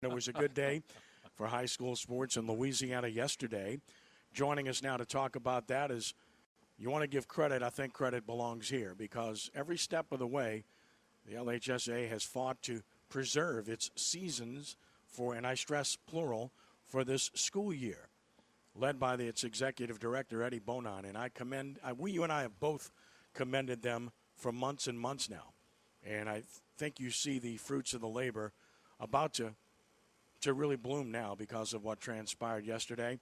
It was a good day for high school sports in Louisiana yesterday. Joining us now to talk about that is, you want to give credit, I think credit belongs here, because every step of the way, the LHSAA has fought to preserve its seasons for, and I stress plural, for this school year, led by its executive director, Eddie Bonine. And you and I have both commended them for months and months now. And I think you see the fruits of the labor about to really bloom now because of what transpired yesterday.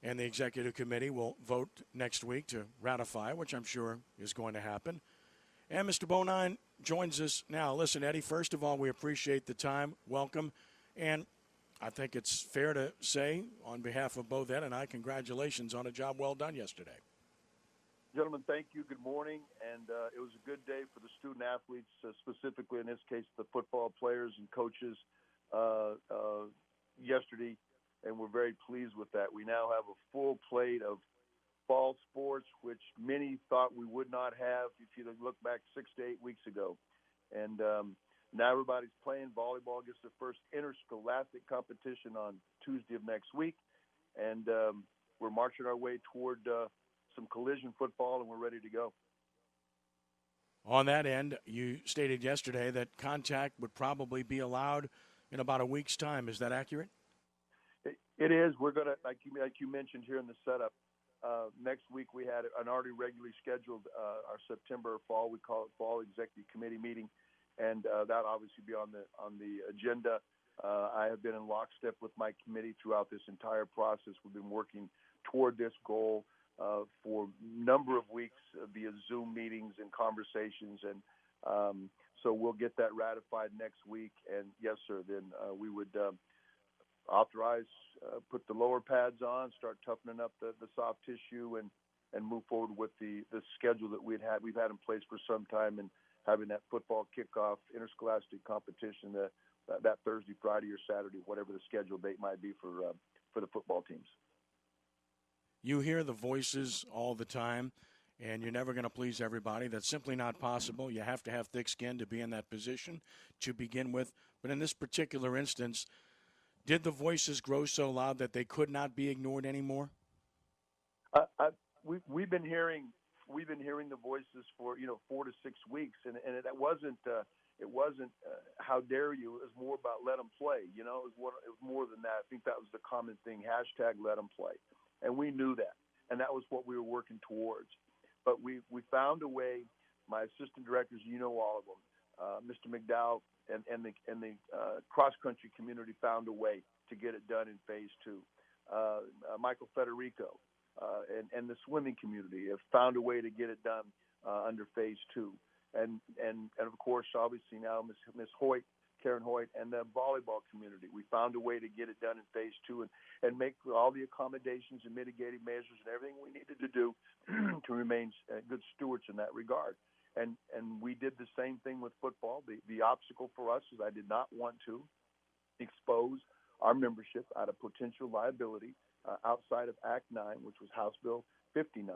And the executive committee will vote next week to ratify, which I'm sure is going to happen. And Mr. Bonine joins us now. Listen, Eddie, first of all, we appreciate the time. Welcome. And I think it's fair to say, on behalf of both Ed and I, congratulations on a job well done yesterday. Gentlemen, thank you. Good morning. And it was a good day for the student athletes, specifically in this case the football players and coaches yesterday, and we're very pleased with that. We now have a full plate of fall sports, which many thought we would not have if you look back 6 to 8 weeks ago. And now everybody's playing. Volleyball gets their first interscholastic competition on Tuesday of next week, and we're marching our way toward some collision football, and we're ready to go. On that end, you stated yesterday that contact would probably be allowed in about a week's time. Is that accurate? It is. We're going to, like you mentioned here in the setup, next week we had an already regularly scheduled our September fall, we call it fall executive committee meeting, and that'll obviously be on the agenda. I have been in lockstep with my committee throughout this entire process. We've been working toward this goal for a number of weeks via Zoom meetings and conversations, and so we'll get that ratified next week. And yes, sir, then we would authorize, put the lower pads on, start toughening up the soft tissue, and move forward with the schedule that we've had in place for some time, and having that football kickoff interscholastic competition that Thursday, Friday, or Saturday, whatever the schedule date might be for the football teams. You hear the voices all the time, and you're never going to please everybody. That's simply not possible. You have to have thick skin to be in that position to begin with. But in this particular instance, did the voices grow so loud that they could not be ignored anymore? We've been hearing the voices for 4 to 6 weeks, and it wasn't how dare you. It was more about let them play. It was more than that. I think that was the common thing. Hashtag let them play, and we knew that, and that was what we were working towards. But we found a way. My assistant directors, all of them, Mr. McDowell and the cross-country community found a way to get it done in phase 2. Michael Federico and the swimming community have found a way to get it done under phase 2. And of course, obviously now Ms. Hoyt, Karen Hoyt, and the volleyball community. We found a way to get it done in phase 2 and make all the accommodations and mitigating measures and everything we needed to do to remain good stewards in that regard. And we did the same thing with football. The obstacle for us is I did not want to expose our membership out of potential liability outside of Act 9, which was House Bill 59,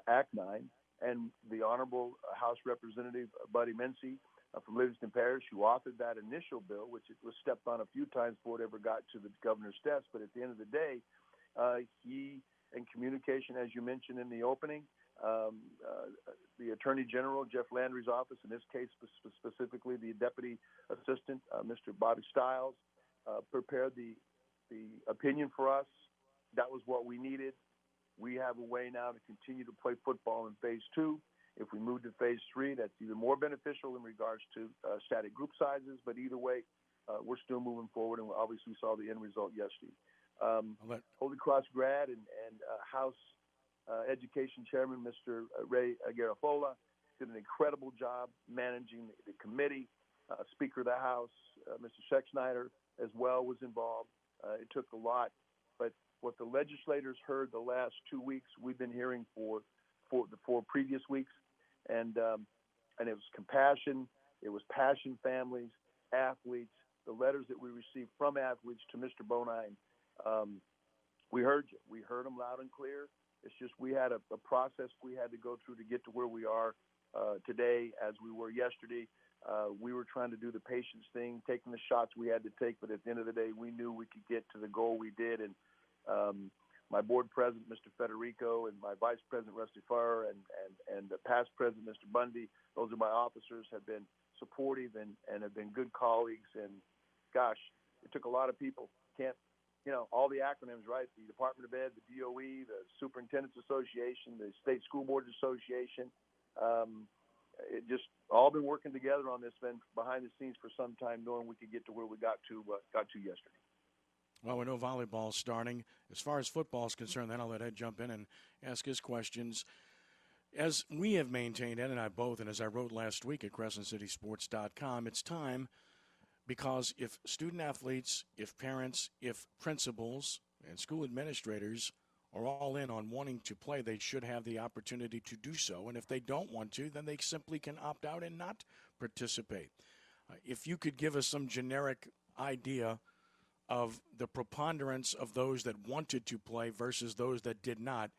Act 9, and the Honorable House Representative Buddy Mency from Livingston Parish, who authored that initial bill, which it was stepped on a few times before it ever got to the governor's desk. But at the end of the day, he, in communication, as you mentioned in the opening, the Attorney General, Jeff Landry's office, in this case specifically the Deputy Assistant, Mr. Bobby Stiles, prepared the opinion for us. That was what we needed. We have a way now to continue to play football in phase 2. If we move to phase 3, that's even more beneficial in regards to static group sizes. But either way, we're still moving forward, and obviously we saw the end result yesterday. Holy Cross grad and House Education Chairman, Mr. Ray Garofola, did an incredible job managing the committee. Speaker of the House, Mr. Schexnayder, as well, was involved. It took a lot. But what the legislators heard the last 2 weeks, we've been hearing for the 4 previous weeks. And it was compassion. It was passion families, athletes, the letters that we received from athletes to Mr. Bonine. We heard you. We heard them loud and clear. It's just we had a process we had to go through to get to where we are today as we were yesterday. We were trying to do the patience thing, taking the shots we had to take, but at the end of the day, we knew we could get to the goal we did. And my board president, Mr. Federico, and my vice president, Rusty Farr, and the past president, Mr. Bundy, those are my officers, have been supportive and have been good colleagues. And gosh, it took a lot of people. All the acronyms, right? The Department of Ed, the DOE, the Superintendent's Association, the State School Boards Association. It just all been working together on this, been behind the scenes for some time, knowing we could get to where we got to yesterday. Well, we know volleyball's starting. As far as football is concerned, then I'll let Ed jump in and ask his questions. As we have maintained, Ed and I both, and as I wrote last week at CrescentCitySports.com, it's time, because if student athletes, if parents, if principals and school administrators are all in on wanting to play, they should have the opportunity to do so. And if they don't want to, then they simply can opt out and not participate. If you could give us some generic idea of the preponderance of those that wanted to play versus those that did not,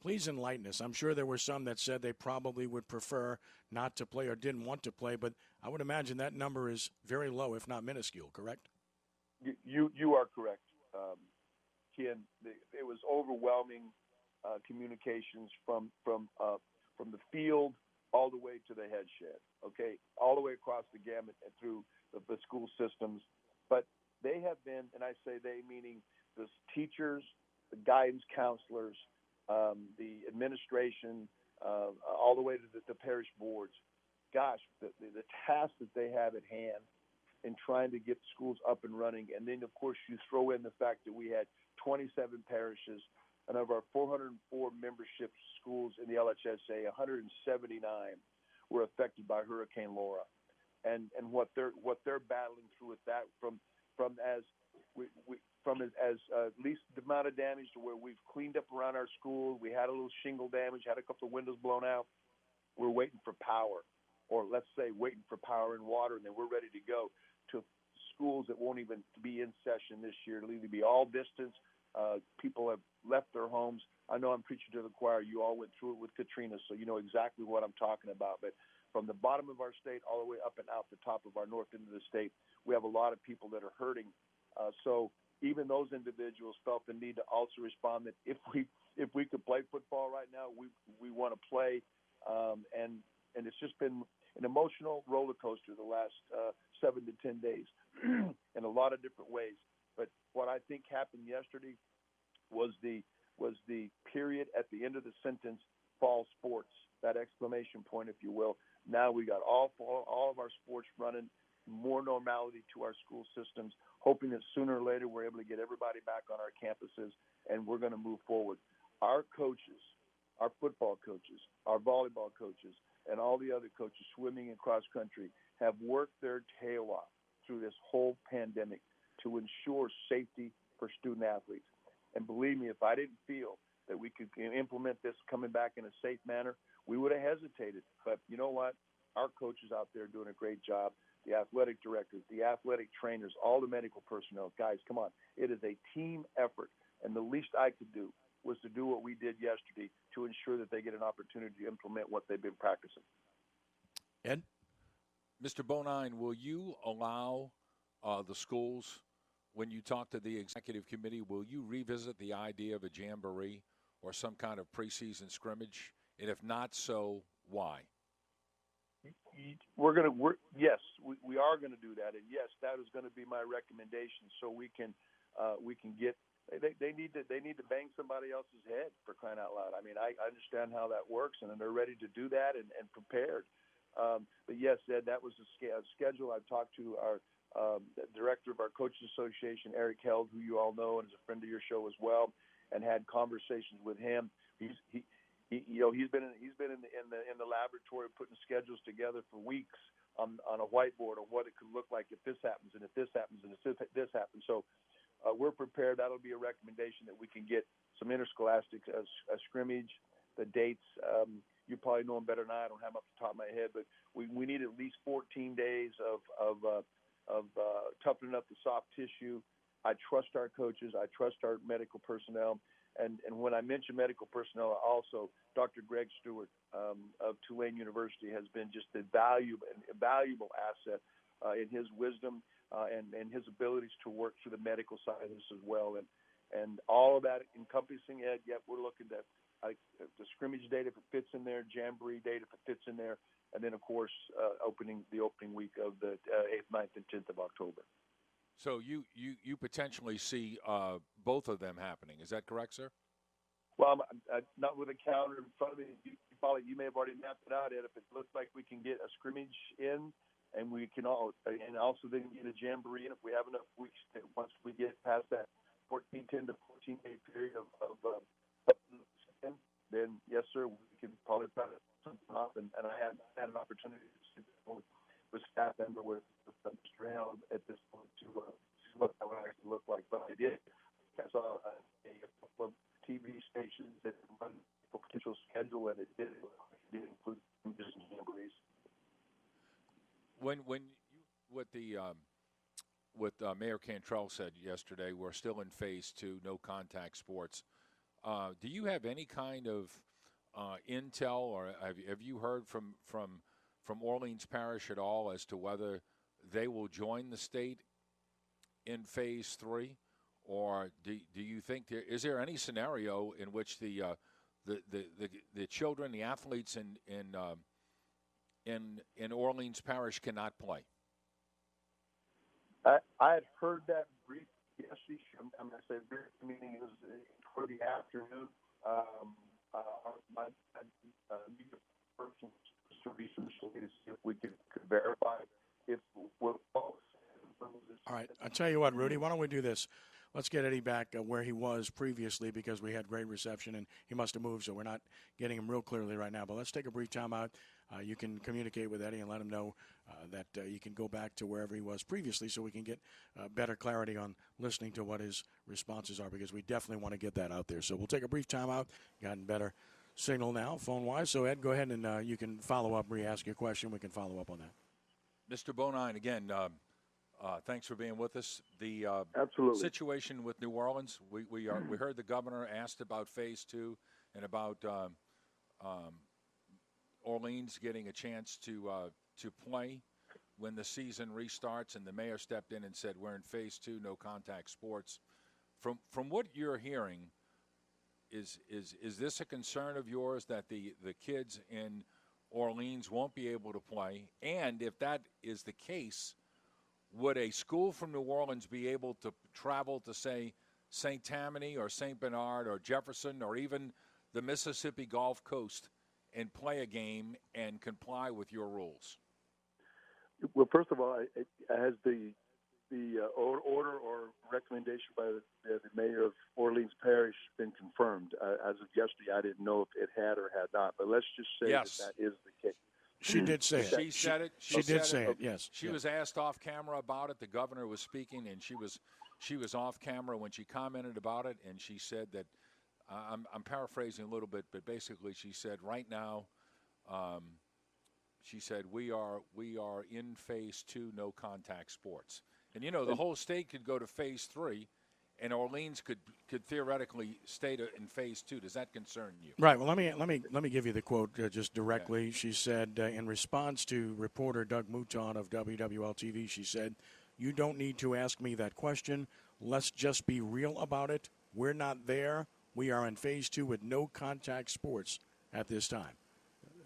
please enlighten us. I'm sure there were some that said they probably would prefer not to play or didn't want to play, but I would imagine that number is very low, if not minuscule, correct? You are correct, Ken. It was overwhelming communications from the field all the way to the head shed, okay, all the way across the gamut and through the school systems. But they have been, and I say they meaning the teachers, the guidance counselors, the administration, all the way to the parish boards. Gosh, the task that they have at hand in trying to get schools up and running. And then, of course, you throw in the fact that we had 27 parishes, and of our 404 membership schools in the LHSAA, 179 were affected by Hurricane Laura. And what they're battling through with that from as least the amount of damage to where we've cleaned up around our school. We had a little shingle damage, had a couple of windows blown out. We're waiting for power, or let's say waiting for power and water, and then we're ready to go to schools that won't even be in session this year. It'll either be all distance. People have left their homes. I know I'm preaching to the choir. You all went through it with Katrina, so you know exactly what I'm talking about. But from the bottom of our state all the way up and out the top of our north end of the state, we have a lot of people that are hurting. So even those individuals felt the need to also respond that if we could play football right now, we want to play. And it's just been an emotional roller coaster the last 7 to 10 days in a lot of different ways. But what I think happened yesterday was the period at the end of the sentence, fall sports, that exclamation point, if you will. Now we got all of our sports running, more normality to our school systems, hoping that sooner or later we're able to get everybody back on our campuses, and we're going to move forward. Our coaches, our football coaches, our volleyball coaches, and all the other coaches, swimming and cross country, have worked their tail off through this whole pandemic to ensure safety for student athletes. And believe me, if I didn't feel that we could implement this coming back in a safe manner, we would have hesitated. But you know what? Our coaches out there are doing a great job. The athletic directors, the athletic trainers, all the medical personnel. Guys, come on. It is a team effort. And the least I could do was to do what we did yesterday to ensure that they get an opportunity to implement what they've been practicing. Ed? Mr. Bonine, will you allow the schools, when you talk to the executive committee, will you revisit the idea of a jamboree or some kind of preseason scrimmage? And if not so, why? Yes, we are going to do that, and yes, that is going to be my recommendation. So we can get. They need to bang somebody else's head, for crying out loud. I mean, I understand how that works, and they're ready to do that and prepared. But yes, Ed, that was the schedule. I've talked to our director of our Coaches Association, Eric Held, who you all know and is a friend of your show as well, and had conversations with him. He's been in the laboratory putting schedules together for weeks on a whiteboard on what it could look like if this happens and if this happens and if this happens. So we're prepared. That'll be a recommendation that we can get some interscholastic scrimmage, the dates. You probably know them better than I don't have them off the top of my head, but we need at least 14 days of toughening up the soft tissue. I trust our coaches. I trust our medical personnel. And when I mention medical personnel, also Dr. Greg Stewart of Tulane University has been just a valuable asset in his wisdom and his abilities to work through the medical side of this as well. And all of that encompassing, Ed, yep, we're looking at the scrimmage date if it fits in there, Jamboree date if it fits in there, and then, of course, the opening week of the 8th, 9th, and 10th of October. So you potentially see both of them happening. Is that correct, sir? Well, I'm not with a calendar in front of me. You may have already mapped it out, Ed. If it looks like we can get a scrimmage in, and we can also then get a Jamboree in if we have enough weeks. Once we get past that 10 to 14-day period of then yes, sir, we can probably try to something up. And I had an opportunity to sit with staff member with Mr. Hale at this point to see what that would actually look like. But I did. I saw a couple of TV stations that run a potential schedule, and it did include just Jamborees. When Mayor Cantrell said yesterday, we're still in phase 2, no contact sports. Do you have any kind of intel, or have you heard from Orleans Parish at all as to whether they will join the state in phase 3, or do you think is there any scenario in which the children, the athletes in Orleans Parish cannot play? I had heard that brief yesterday. I'm going to say brief meeting is for the afternoon. My person to research to see if we could verify if we're false. All right, I'll tell you what, Rudy. Why don't we do this? Let's get Eddie back where he was previously because we had great reception and he must have moved, so we're not getting him real clearly right now. But let's take a brief time out. You can communicate with Eddie and let him know that you can go back to wherever he was previously so we can get better clarity on listening to what his responses are because we definitely want to get that out there. So we'll take a brief time out. Gotten better signal now phone-wise. So, Ed, go ahead and you can follow up, re-ask your question. We can follow up on that. Mr. Bonine, again, thanks for being with us. The Absolutely. situation with New Orleans, we heard the governor asked about phase 2 and about Orleans getting a chance to play when the season restarts, and the mayor stepped in and said we're in phase 2, no contact sports. From what you're hearing, is this a concern of yours that the kids in Orleans won't be able to play? And if that is the case, would a school from New Orleans be able to travel to, say, St. Tammany or St. Bernard or Jefferson or even the Mississippi Gulf Coast and play a game and comply with your rules? Well, first of all, has the order or recommendation by the mayor of Orleans Parish been confirmed? As of yesterday, I didn't know if it had or had not, but let's just say yes. that is the case. She did say it. She said it. She did say it, yes. She was asked off camera about it. The governor was speaking, and she was off camera when she commented about it, and she said that, I'm paraphrasing a little bit, but basically she said right now, she said we are in phase 2, no contact sports. And, the whole state could go to phase 3, and Orleans could theoretically stay in phase 2. Does that concern you? Right. Well, let me give you the quote just directly. Okay. She said in response to reporter Doug Mouton of WWL-TV, she said, "You don't need to ask me that question. Let's just be real about it. We're not there. We are in phase 2 with no contact sports at this time."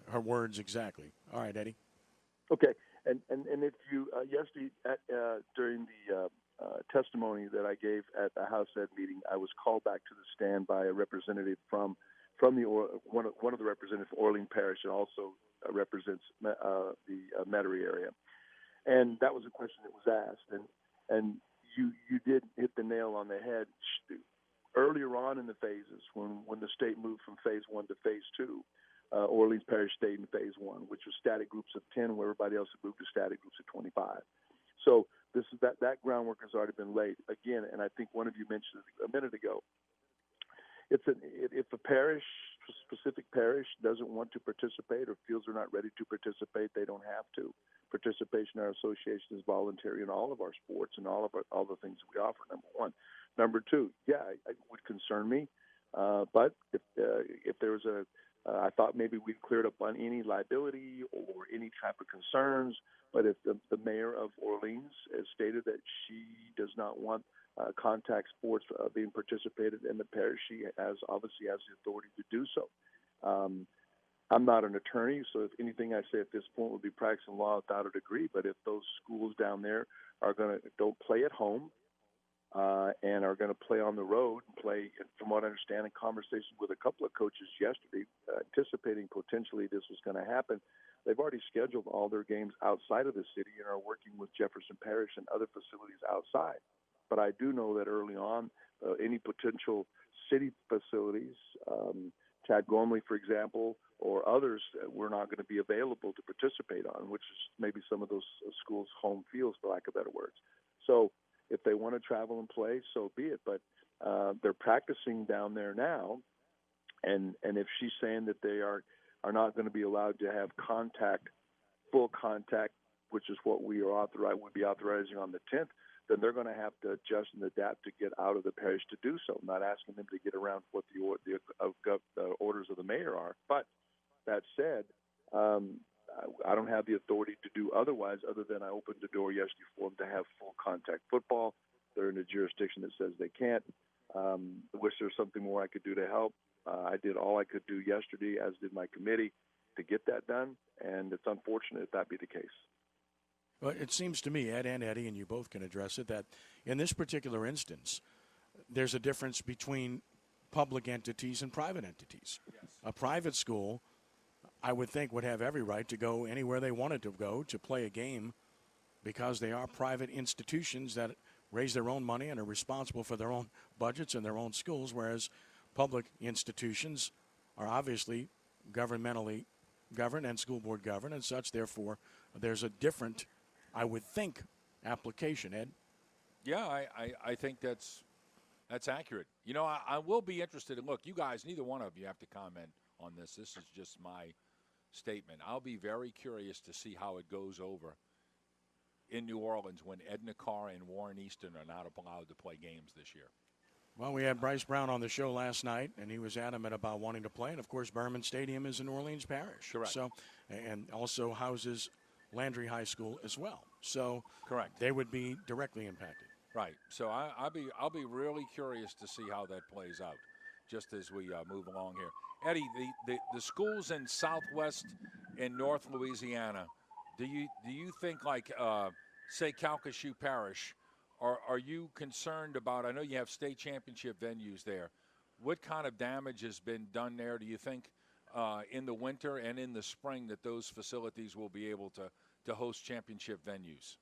Her words exactly. All right, Eddie. Okay. And if you yesterday during the testimony that I gave at the House Ed meeting, I was called back to the stand by a representative from one of the representatives from Orleans Parish, and also represents the Metairie area. And that was a question that was asked, and you did hit the nail on the head. Earlier on in the phases, when the state moved from phase 1 to phase 2. Orleans Parish stayed in phase 1, which was static groups of 10, where everybody else had moved to static groups of 25. So that groundwork has already been laid. Again, and I think one of you mentioned it a minute ago, if a specific parish doesn't want to participate or feels they're not ready to participate, they don't have to. Participation in our association is voluntary in all of our sports and all the things that we offer, number one. Number two, it would concern me. But if there was I thought maybe we've cleared up on any liability or any type of concerns. But if the mayor of Orleans has stated that she does not want contact sports being participated in the parish, she obviously has the authority to do so. I'm not an attorney, so if anything I say at this point would be practicing law without a degree. But if those schools down there don't play at home and are going to play on the road, from what I understand in conversation with a couple of coaches yesterday, anticipating potentially this was going to happen, they've already scheduled all their games outside of the city and are working with Jefferson Parish and other facilities outside. But I do know that early on, any potential city facilities, Chad Gormley, for example, or others, were not going to be available to participate on, which is maybe some of those schools' home fields, for lack of better words. So if they want to travel and play, so be it. But they're practicing down there now, and if she's saying that they are not going to be allowed to have full contact, which is what would be authorizing on the 10th, then they're going to have to adjust and adapt to get out of the parish to do so. I'm not asking them to get around what the orders of the mayor are. But that said, I don't have the authority to do otherwise, other than I opened the door yesterday for them to have full contact football. They're in a jurisdiction that says they can't. I wish there was something more I could do to help. I did all I could do yesterday, as did my committee, to get that done, and it's unfortunate that be the case. Well, it seems to me, Ed and Eddie, and you both can address it, that in this particular instance, there's a difference between public entities and private entities. Yes. A private school, I would think, would have every right to go anywhere they wanted to go to play a game because they are private institutions that raise their own money and are responsible for their own budgets and their own schools, whereas public institutions are obviously governmentally governed and school board governed and such. Therefore, there's a different, I would think, application. Ed? Yeah, I think that's accurate. You know, I will be interested in, look, you guys, neither one of you have to comment on this. This is just my statement. I'll be very curious to see how it goes over in New Orleans when Edna Carr and Warren Easton are not allowed to play games this year. Well, we had Bryce Brown on the show last night, and he was adamant about wanting to play. And, of course, Berman Stadium is in Orleans Parish. Correct. So, and also houses Landry High School as well. So correct. They would be directly impacted. Right. So I'll be really curious to see how that plays out just as we move along here. Eddie, the schools in Southwest and North Louisiana, do you think, like, say, Calcasieu Parish, are you concerned about, I know you have state championship venues there, what kind of damage has been done there? Do you think in the winter and in the spring that those facilities will be able to host championship venues?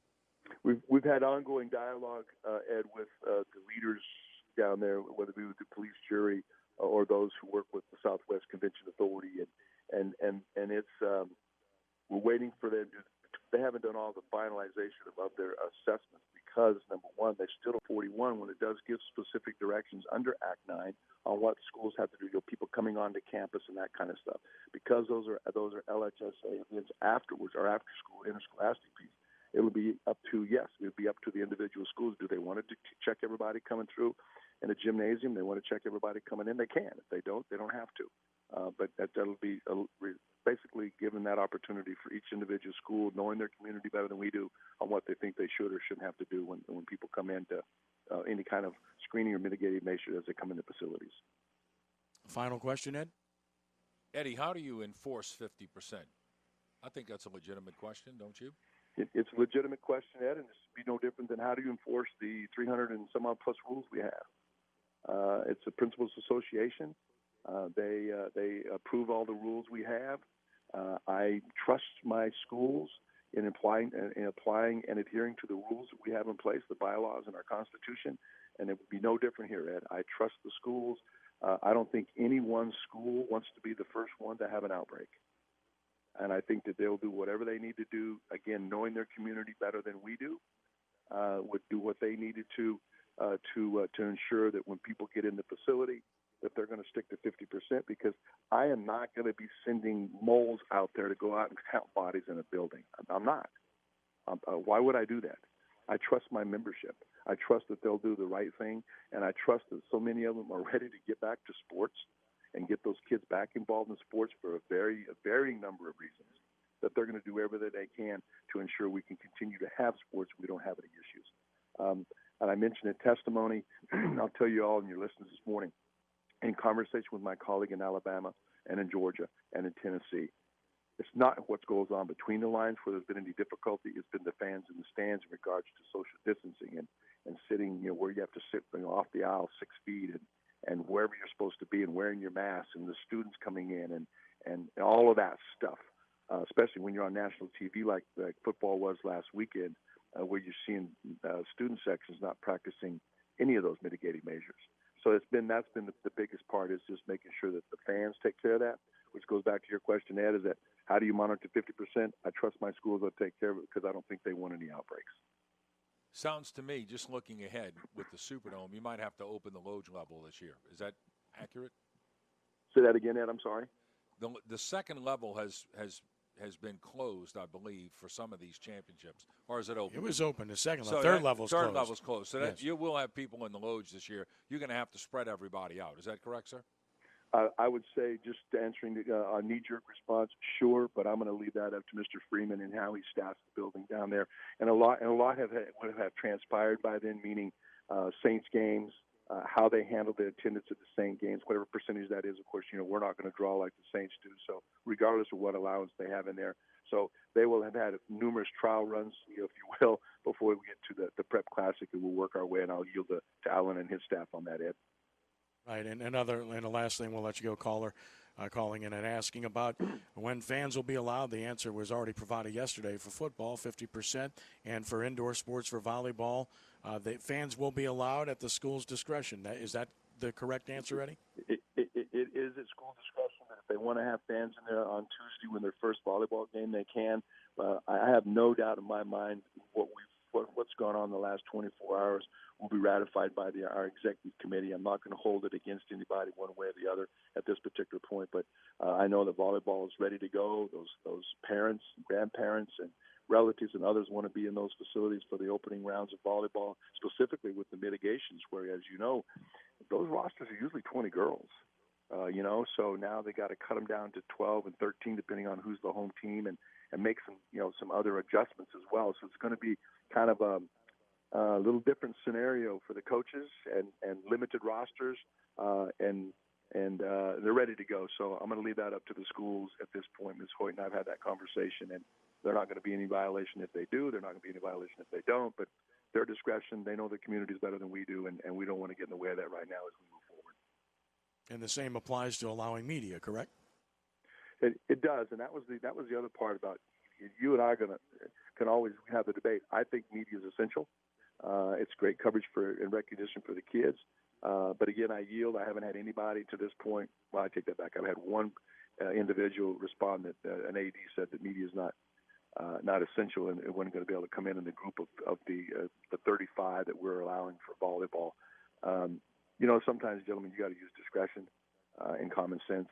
We've had ongoing dialogue, Ed, with the leaders down there, whether it be with the police jury or those who work with the Southwest Convention Authority, and it's we're waiting for them to. They haven't done all the finalization of their assessments because, number one, they're still 41 when it does give specific directions under Act 9 on what schools have to do, people coming onto campus and that kind of stuff. Because those are LHSAA events afterwards, or after school, interscholastic piece. It would be up to the individual schools. Do they want to check everybody coming through in a gymnasium? They want to check everybody coming in? They can. If they don't have to. But that'll be basically given that opportunity for each individual school, knowing their community better than we do, on what they think they should or shouldn't have to do when people come into any kind of screening or mitigating measure as they come into facilities. Final question, Ed? Eddie, how do you enforce 50%? I think that's a legitimate question, don't you? It's a legitimate question, Ed, and it's be no different than how do you enforce the 300 and some odd plus rules we have. It's a principals association. They approve all the rules we have. I trust my schools in applying and adhering to the rules that we have in place, the bylaws and our Constitution, and it would be no different here, Ed. I trust the schools. I don't think any one school wants to be the first one to have an outbreak. And I think that they'll do whatever they need to do, again, knowing their community better than we do, would do what they needed to ensure that when people get in the facility, that they're going to stick to 50%, because I am not going to be sending moles out there to go out and count bodies in a building. I'm not. Why would I do that? I trust my membership. I trust that they'll do the right thing, and I trust that so many of them are ready to get back to sports and get those kids back involved in sports for a varying number of reasons, that they're going to do everything they can to ensure we can continue to have sports. We don't have any issues. And I mentioned in testimony, I'll tell you all and your listeners this morning, in conversation with my colleague in Alabama and in Georgia and in Tennessee, it's not what goes on between the lines where there's been any difficulty. It's been the fans in the stands in regards to social distancing and sitting, where you have to sit off the aisle 6 feet and wherever you're supposed to be and wearing your mask, and the students coming in and all of that stuff, especially when you're on national TV like football was last weekend, where you're seeing student sections not practicing any of those mitigating measures. So that's been the biggest part, is just making sure that the fans take care of that, which goes back to your question, Ed, is that how do you monitor 50%? I trust my schools will take care of it because I don't think they want any outbreaks. Sounds to me, just looking ahead with the Superdome, you might have to open the load level this year. Is that accurate? Say that again, Ed. I'm sorry. The second level has been closed, I believe, for some of these championships, or is it open? It was open. The second so level, third level's closed. Third level's closed. So yes. You will have people in the loads this year. You're going to have to spread everybody out. Is that correct, sir? I would say, just answering a knee-jerk response, sure, but I'm going to leave that up to Mr. Freeman and how he staffs the building down there. And a lot would have transpired by then, meaning Saints games, how they handle the attendance at the Saints games, whatever percentage that is. Of course, we're not going to draw like the Saints do, so regardless of what allowance they have in there. So they will have had numerous trial runs, if you will, before we get to the Prep Classic, and we'll work our way, and I'll yield to Alan and his staff on that, Ed. Right, and the last thing, we'll let you go, caller, calling in and asking about when fans will be allowed. The answer was already provided yesterday for football, 50%, and for indoor sports, for volleyball, the fans will be allowed at the school's discretion. Is that the correct answer, Eddie? It is at school discretion. If they want to have fans in there on Tuesday when their first volleyball game, they can. I have no doubt in my mind what's gone on in the last 24 hours will be ratified by our executive committee. I'm not going to hold it against anybody one way or the other at this particular point, but I know that volleyball is ready to go. Those parents, grandparents, and relatives and others want to be in those facilities for the opening rounds of volleyball, specifically with the mitigations, where, as you know, those rosters are usually 20 girls. So now they got to cut them down to 12 and 13, depending on who's the home team, and make some other adjustments as well. So it's going to be kind of a little different scenario for the coaches and limited rosters, and they're ready to go. So I'm going to leave that up to the schools at this point. Ms. Hoyt and I've had that conversation, and they're not going to be any violation if they do. They're not going to be any violation if they don't. But their discretion, they know the communities better than we do, and we don't want to get in the way of that right now as we move forward. And the same applies to allowing media, correct? It does, and that was the other part about you and I can always have the debate. I think media is essential. It's great coverage and recognition for the kids. But again, I yield. I haven't had anybody to this point. Well, I take that back. I've had one individual respond that an AD said that media is not essential, and it wasn't going to be able to come in the group of the 35 that we're allowing for volleyball. Sometimes, gentlemen, you got to use discretion and common sense.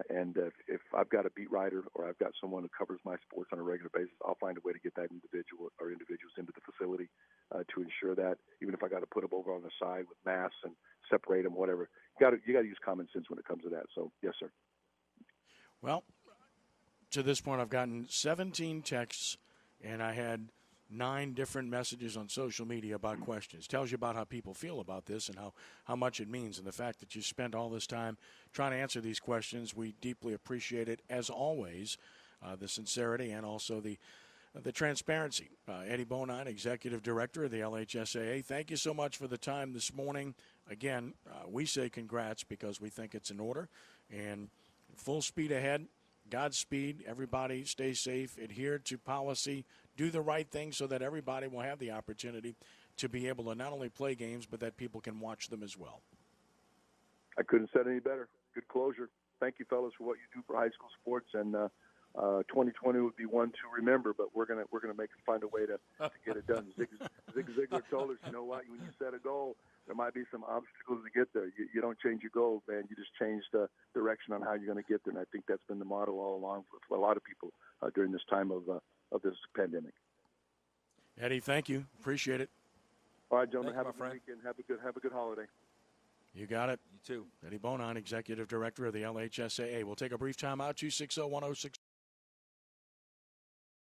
And if I've got a beat writer or I've got someone who covers my sports on a regular basis, I'll find a way to get that individual or individuals into the facility to ensure that, even if I got to put them over on the side with masks and separate them, whatever. You got to use common sense when it comes to that. So, yes, sir. Well, to this point, I've gotten 17 texts, and I had 9 different messages on social media about questions. Tells you about how people feel about this and how much it means, and the fact that you spent all this time trying to answer these questions. We deeply appreciate it, as always, the sincerity and also the transparency. Eddie Bonine, Executive Director of the LHSAA, thank you so much for the time this morning. Again, we say congrats because we think it's in order, and full speed ahead. Godspeed. Everybody stay safe, adhere to policy, do the right thing so that everybody will have the opportunity to be able to not only play games, but that people can watch them as well. I couldn't say it any better. Good closure. Thank you, fellas, for what you do for high school sports. And 2020 would be one to remember, but we're gonna find a way to get it done. Zig Ziglar told us, you know what? When you set a goal, there might be some obstacles to get there. You don't change your goal, man. You just change the direction on how you're going to get there. And I think that's been the motto all along for a lot of people during this time of this pandemic. Eddie, thank you. Appreciate it. All right, gentlemen. Thank you, Have a my good friend. weekend. Have a good holiday. You got it. You too. Eddie Bonine, Executive Director of the LHSAA. We'll take a brief time out. 260-1063.